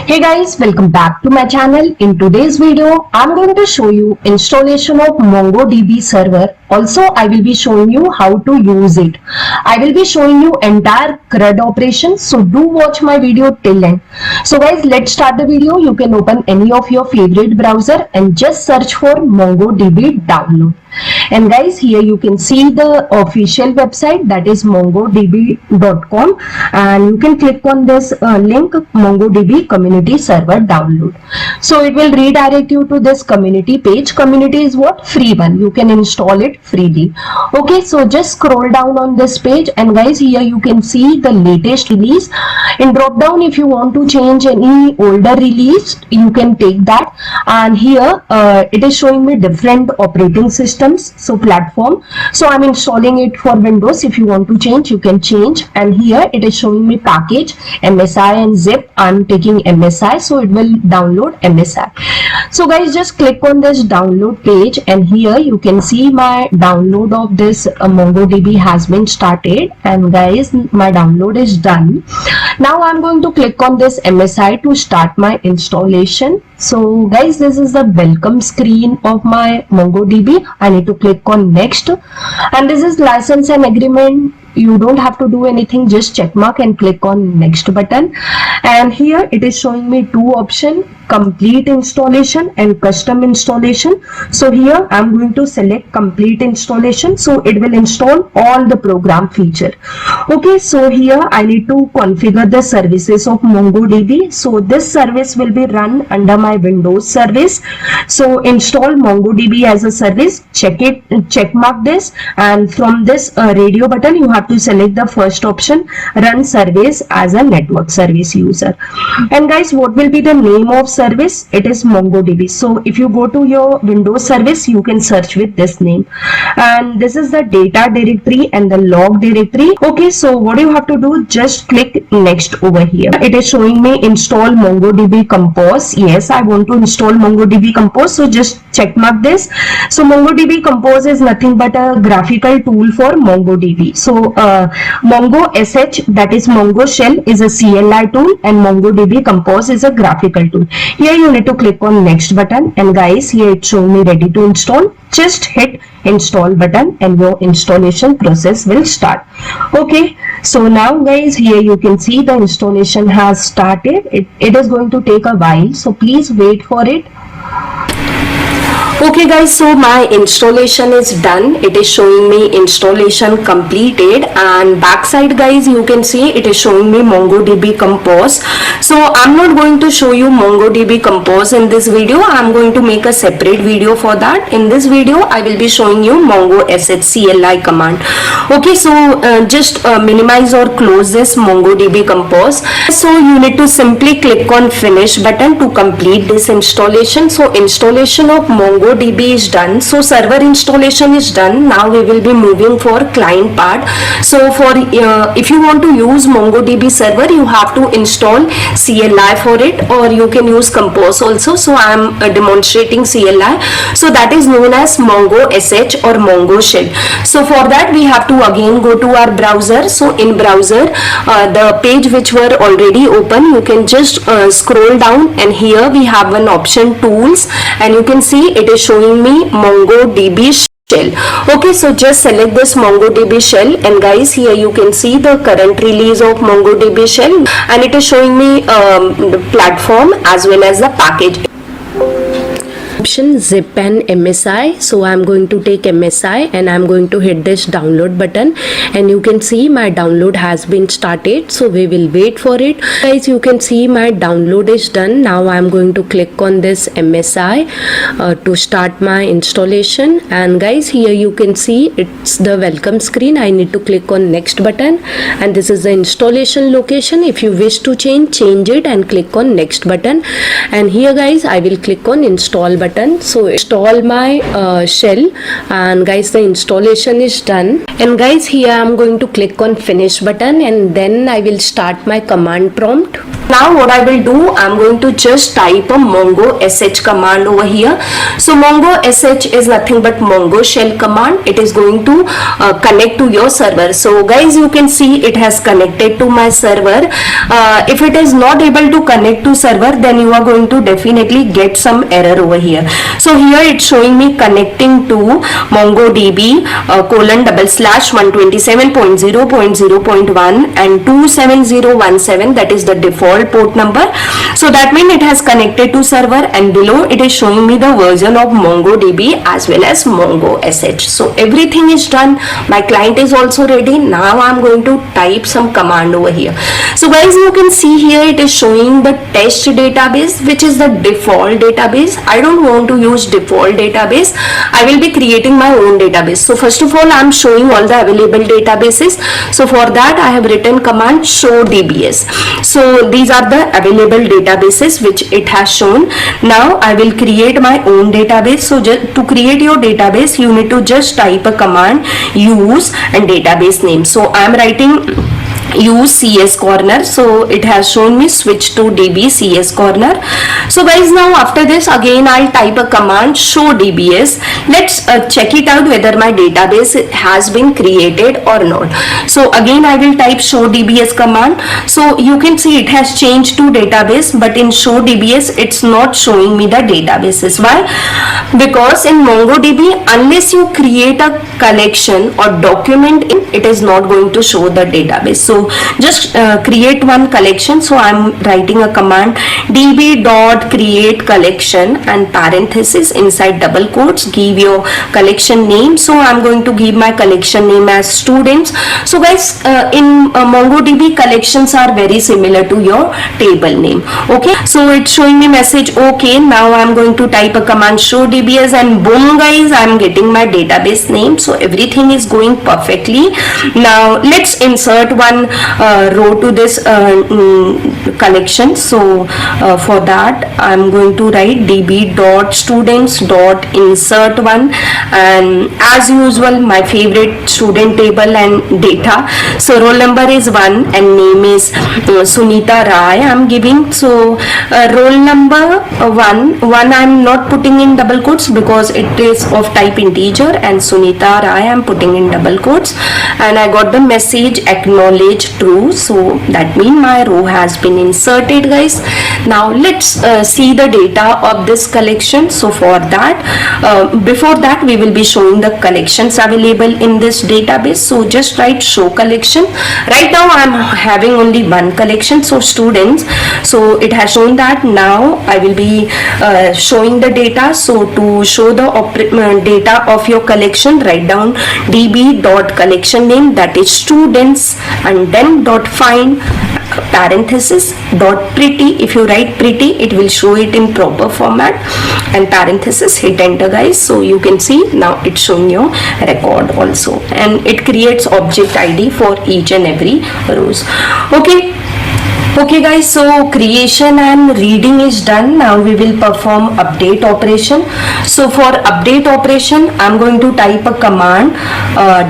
Hey guys, welcome back to my channel. In today's video, I'm going to show you installation of MongoDB server. Also, I will be showing you how to use it. I will be showing you entire CRUD operation. So do watch my video till end. So guys, let's start the video. You can open any of your favorite browser and just search for MongoDB download. And guys, here you can see the official website, that is mongodb.com, and you can click on this link, MongoDB community server download. So it will redirect you to this community page. Community is what? Free one. You can install it freely. Okay, so just scroll down on this page, and guys, here you can see the latest release. In drop down, if you want to change any older release, you can take that. And here it is showing me different operating systems, so platform. So I'm installing it for Windows. If you want to change, you can change. And here it is showing me package MSI and zip. I'm taking MSI, so it will download MSI. So guys, just click on this download page, and here you can see my download of this MongoDB has been started. And guys, my download is done. Now I'm going to click on this MSI to start my installation. So guys, this is the welcome screen of my MongoDB. I need to click on next, and this is license and agreement. You don't have to do anything, just check mark and click on next button. And here it is showing me two options, complete installation and custom installation. So here I'm going to select complete installation, so it will install all the program feature. Okay, so here I need to configure the services of MongoDB. So this service will be run under my Windows service. So install MongoDB as a service, check it, check mark this, and from this radio button you have to select the first option, run service as a network service user. And guys, what will be the name of service? It is MongoDB. So if you go to your Windows service, you can search with this name. And this is the data directory and the log directory. Okay, so what you have to do, just click next over here. It is showing me install MongoDB Compose. Yes, I want to install MongoDB Compose, so just check mark this. So MongoDB Compose is nothing but a graphical tool for MongoDB. So Mongo SH, that is Mongo Shell, is a CLI tool, and MongoDB Compose is a graphical tool. Here you need to click on next button, and guys, here it's showing me ready to install. Just hit install button and your installation process will start. Okay, so now guys, here you can see the installation has started. It is going to take a while, so please wait for it. Okay guys, so my installation is done. It is showing me installation completed, and backside guys, you can see it is showing me MongoDB Compose. So I'm not going to show you MongoDB Compose in this video. I'm going to make a separate video for that. In this video, I will be showing you Mongo SH CLI command. Okay, so just minimize or close this MongoDB Compose. So you need to simply click on finish button to complete this installation. So installation of MongoDB is done. So server installation is done. Now we will be moving for client part. So for if you want to use MongoDB server, you have to install CLI for it, or you can use Compose also. So I am demonstrating CLI. So that is known as Mongo SH or Mongo Shell. So for that we have to again go to our browser. So in browser, the page which were already open, you can just scroll down, and here we have an option tools, and you can see it is showing me MongoDB Shell. Okay, so just select this MongoDB Shell, and guys, here you can see the current release of MongoDB Shell, and it is showing me the platform as well as the package. Option zip and MSI. So I'm going to take MSI, and I'm going to hit this download button, and you can see my download has been started. So we will wait for it. Guys, you can see my download is done. Now I'm going to click on this MSI to start my installation. And guys, here you can see it's the welcome screen. I need to click on next button, and this is the installation location. If you wish to change it, and click on next button. And here guys, I will click on install button. button. So install my shell, and guys the installation is done. And guys here I'm going to click on finish button, and then I will start my command prompt. Now what I will do, I'm going to just type a mongo sh command over here. So mongo sh is nothing but mongo shell command. It is going to connect to your server. So guys, you can see it has connected to my server. If it is not able to connect to server, then you are going to definitely get some error over here. So here it's showing me connecting to MongoDB :/127.0.0.1 and 27017, that is the default port number. So that means it has connected to server, and below it is showing me the version of MongoDB as well as Mongo sh. So everything is done. My client is also ready. Now I'm going to type some command over here. So guys, you can see here it is showing the test database, which is the default database. I don't want to use default database. I will be creating my own database. So first of all, I'm showing all the available databases. So for that I have written command show DBS. So these are the available databases which it has shown. Now I will create my own database. So to create your database, you need to just type a command use and database name. So I am writing use CS corner. So it has shown me switch to DB CS corner. So guys, now after this again I'll type a command show DBS. Let's check it out whether my database has been created or not. So again I will type show DBS command. So you can see it has changed to database, but in show DBS it's not showing me the databases. Why? Because in MongoDB, unless you create a collection or document, it is not going to show the database. So just create one collection. So I'm writing a command db.create collection and parenthesis inside double quotes, give your collection name. So I'm going to give my collection name as students. So guys, in MongoDB, collections are very similar to your table name. Okay, so it's showing me message okay. Now I'm going to type a command show DBS, and boom guys, I'm getting my database name. So everything is going perfectly. Now let's insert one row to this collection. So for that I'm going to write db.students.insert1, and as usual my favorite student table and data. So roll number is 1 and name is Sunita Rai I'm giving. So roll number 1 I'm not putting in double quotes because it is of type integer, and Sunita Rai I'm putting in double quotes, and I got the message acknowledge true. So that means my row has been inserted guys. Now let's see the data of this collection. So for that, before that we will be showing the collections available in this database. So just write show collection. Right now I'm having only one collection, so students. So it has shown that. Now I will be showing the data. So to show the data of your collection, write down db.collection name, that is students, and then .find parenthesis .pretty. If you write pretty, it will show it in proper format, and parenthesis, hit enter guys. So you can see now it's showing your record also, and it creates object ID for each and every rows. Okay guys, so creation and reading is done. Now we will perform update operation. So for update operation, I'm going to type a command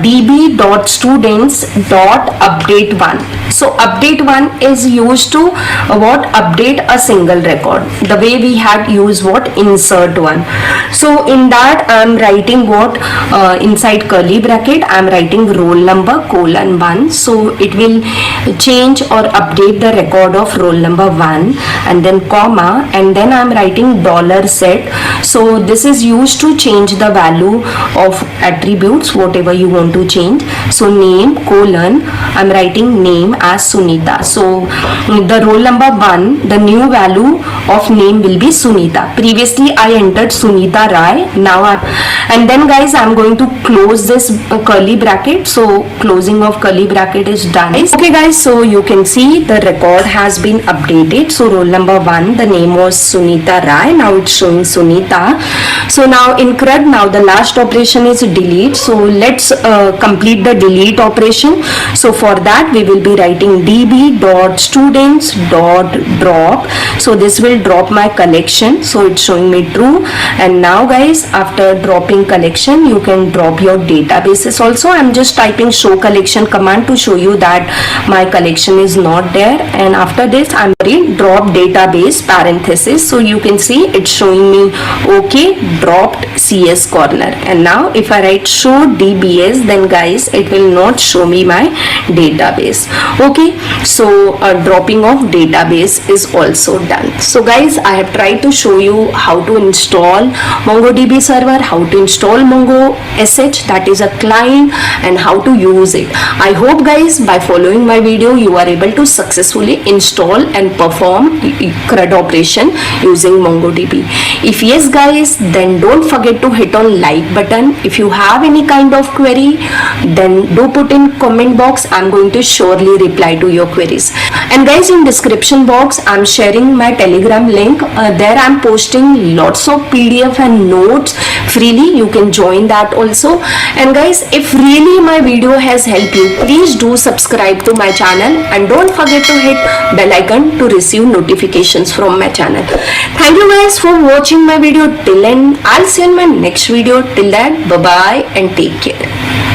db.students.update1. So update 1 is used to update a single record, the way we had used insert 1. So in that I'm writing inside curly bracket I'm writing roll number :1. So it will change or update the record of roll number 1, and then comma, and then I'm writing $set. So this is used to change the value of attributes, whatever you want to change. So name : I'm writing name as Sunita. So the roll number 1, the new value of name will be Sunita. Previously I entered Sunita Rai. Now and then guys, I'm going to close this curly bracket. So closing of curly bracket is done. Okay guys, so you can see the record has been updated. So roll number 1, the name was Sunita Rai, now it's showing Sunita. So now in CRUD, now the last operation is delete. So let's complete the delete operation. So for that we will be writing db.students.drop. so this will drop my collection, so it's showing me true. And now guys, after dropping collection, you can drop your databases also. I'm just typing show collection command to show you that my collection is not there. And after this I'm going drop database parenthesis, so you can see it's showing me okay, dropped CS corner. And now if I write show DBS, then guys it will not show me my database. Okay, so dropping of database is also done. So guys, I have tried to show you how to install MongoDB server, how to install Mongo SH, that is a client, and how to use it. I hope guys by following my video you are able to successfully install and perform CRUD operation using MongoDB. If yes guys, then don't forget to hit on like button. If you have any kind of query, then do put in comment box. I'm going to surely reply to your queries. And guys, in description box I'm sharing my Telegram link. There I'm posting lots of PDF and notes freely. You can join that also. And guys, if really my video has helped you, please do subscribe to my channel and don't forget to hit bell icon to receive notifications from my channel. Thank you guys for watching my video till end. I'll see you in my next video. Till then, bye bye and take care.